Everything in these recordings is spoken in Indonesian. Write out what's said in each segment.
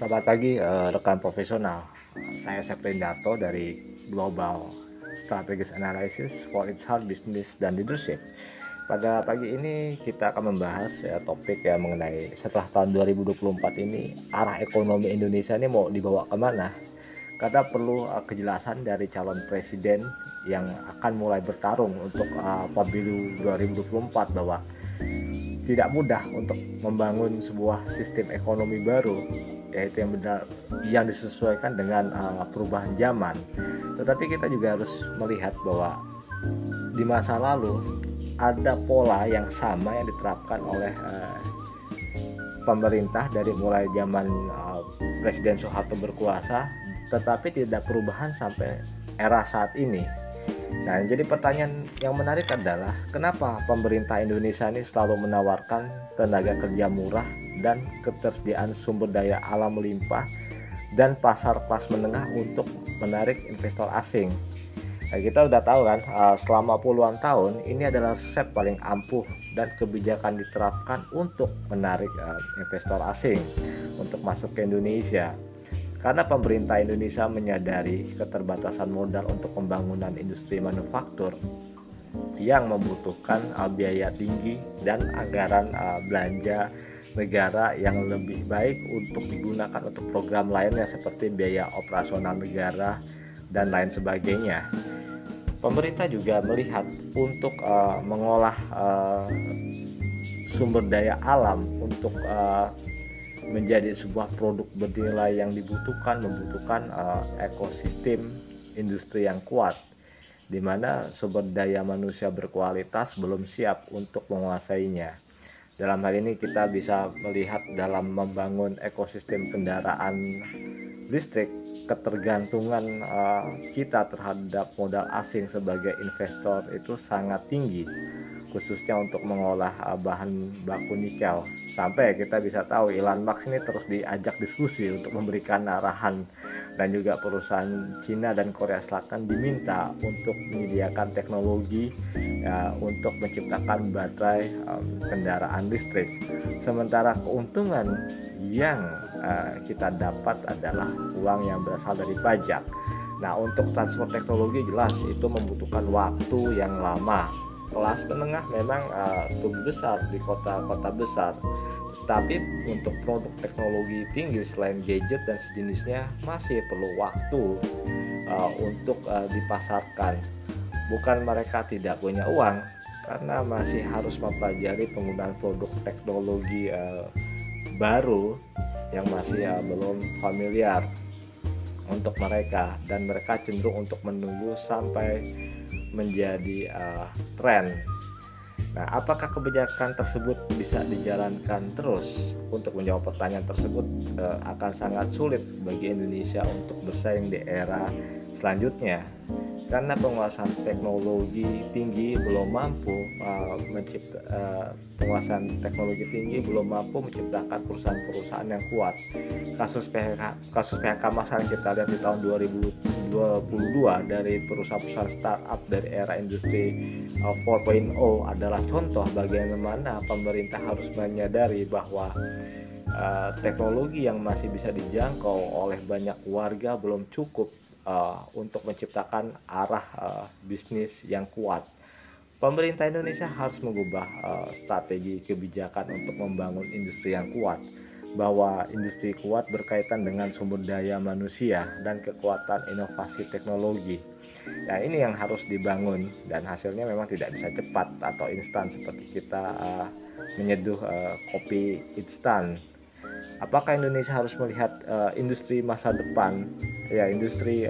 Selamat pagi rekan profesional. Saya Seprindarto dari Global Strategic Analysis for its Hard Business dan Leadership. Pada pagi ini kita akan membahas topik mengenai setelah tahun 2024 ini arah ekonomi Indonesia ini mau dibawa kemana. Karena perlu kejelasan dari calon presiden yang akan mulai bertarung untuk pemilu 2024 bahwa tidak mudah untuk membangun sebuah sistem ekonomi baru, yaitu yang benar yang disesuaikan dengan perubahan zaman. Tetapi kita juga harus melihat bahwa di masa lalu ada pola yang sama yang diterapkan oleh pemerintah dari mulai zaman Presiden Soeharto berkuasa, tetapi tidak perubahan sampai era saat ini. Nah, jadi pertanyaan yang menarik adalah kenapa pemerintah Indonesia ini selalu menawarkan tenaga kerja murah dan ketersediaan sumber daya alam melimpah dan pasar kelas menengah untuk menarik investor asing. Nah, kita udah tahu kan, selama puluhan tahun ini adalah resep paling ampuh dan kebijakan diterapkan untuk menarik investor asing untuk masuk ke Indonesia. Karena pemerintah Indonesia menyadari keterbatasan modal untuk pembangunan industri manufaktur yang membutuhkan biaya tinggi dan anggaran belanja negara yang lebih baik untuk digunakan untuk program lainnya seperti biaya operasional negara dan lain sebagainya. Pemerintah juga melihat untuk mengolah sumber daya alam untuk menjadi sebuah produk bernilai yang membutuhkan ekosistem industri yang kuat, di mana sumber daya manusia berkualitas belum siap untuk menguasainya. Dalam hal ini kita bisa melihat dalam membangun ekosistem kendaraan listrik, ketergantungan kita terhadap modal asing sebagai investor itu sangat tinggi, khususnya untuk mengolah bahan baku nikel. Sampai kita bisa tahu Elon Musk ini terus diajak diskusi untuk memberikan arahan, dan juga perusahaan Cina dan Korea Selatan diminta untuk menyediakan teknologi untuk menciptakan baterai kendaraan listrik. Sementara keuntungan yang kita dapat adalah uang yang berasal dari pajak. Nah, untuk transfer teknologi jelas itu membutuhkan waktu yang lama. Kelas menengah memang tumbuh besar di kota-kota besar, tapi untuk produk teknologi tinggi selain gadget dan sejenisnya masih perlu waktu untuk dipasarkan. Bukan mereka tidak punya uang, karena masih harus mempelajari penggunaan produk teknologi baru yang masih belum familiar untuk mereka, dan mereka cenderung untuk menunggu sampai menjadi tren. Nah, apakah kebijakan tersebut bisa dijalankan terus? Untuk menjawab pertanyaan tersebut akan sangat sulit bagi Indonesia untuk bersaing di era selanjutnya, karena penguasaan teknologi tinggi belum mampu menciptakan perusahaan-perusahaan yang kuat. Kasus PHK massal yang kita lihat di tahun 2022 dari perusahaan-perusahaan startup dari era industri 4.0 adalah contoh bagaimana pemerintah harus menyadari bahwa teknologi yang masih bisa dijangkau oleh banyak warga belum cukup untuk menciptakan arah bisnis yang kuat. Pemerintah Indonesia harus mengubah strategi kebijakan untuk membangun industri yang kuat, bahwa industri kuat berkaitan dengan sumber daya manusia dan kekuatan inovasi teknologi. Nah, ini yang harus dibangun, dan hasilnya memang tidak bisa cepat atau instan seperti kita menyeduh kopi instan. Apakah Indonesia harus melihat industri masa depan? Ya, industri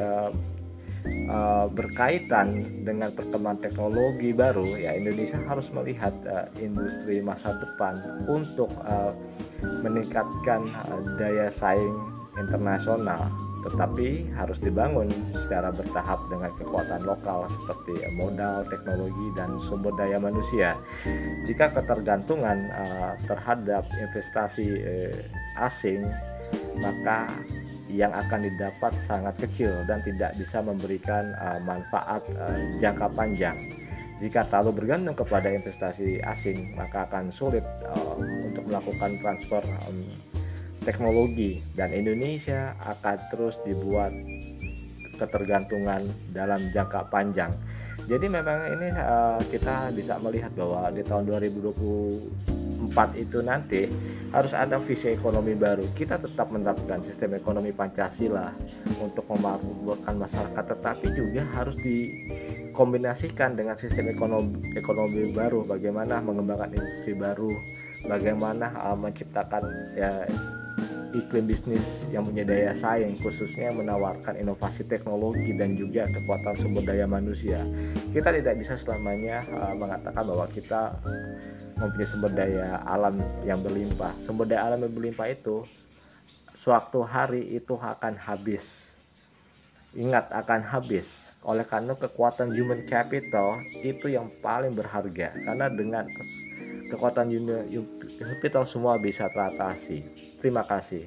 berkaitan dengan perkembangan teknologi baru. Ya, Indonesia harus melihat industri masa depan untuk meningkatkan daya saing internasional, tetapi harus dibangun secara bertahap dengan kekuatan lokal seperti modal, teknologi, dan sumber daya manusia. Jika ketergantungan terhadap investasi asing, maka yang akan didapat sangat kecil dan tidak bisa memberikan manfaat jangka panjang. Jika terlalu bergantung kepada investasi asing, maka akan sulit untuk melakukan transfer teknologi, dan Indonesia akan terus dibuat ketergantungan dalam jangka panjang. Jadi memang ini kita bisa melihat bahwa di tahun 2024 itu nanti harus ada visi ekonomi baru. Kita tetap menerapkan sistem ekonomi Pancasila untuk memakmurkan masyarakat, tetapi juga harus dikombinasikan dengan sistem ekonomi baru. Bagaimana mengembangkan industri baru, bagaimana menciptakan iklim bisnis yang punya daya saing, khususnya menawarkan inovasi teknologi dan juga kekuatan sumber daya manusia. Kita tidak bisa selamanya mengatakan bahwa kita mempunyai sumber daya alam yang berlimpah. Sumber daya alam yang berlimpah itu suatu hari itu akan habis. Ingat, akan habis. Oleh karena kekuatan human capital itu yang paling berharga, karena dengan kekuatan human capital semua bisa teratasi. Terima kasih.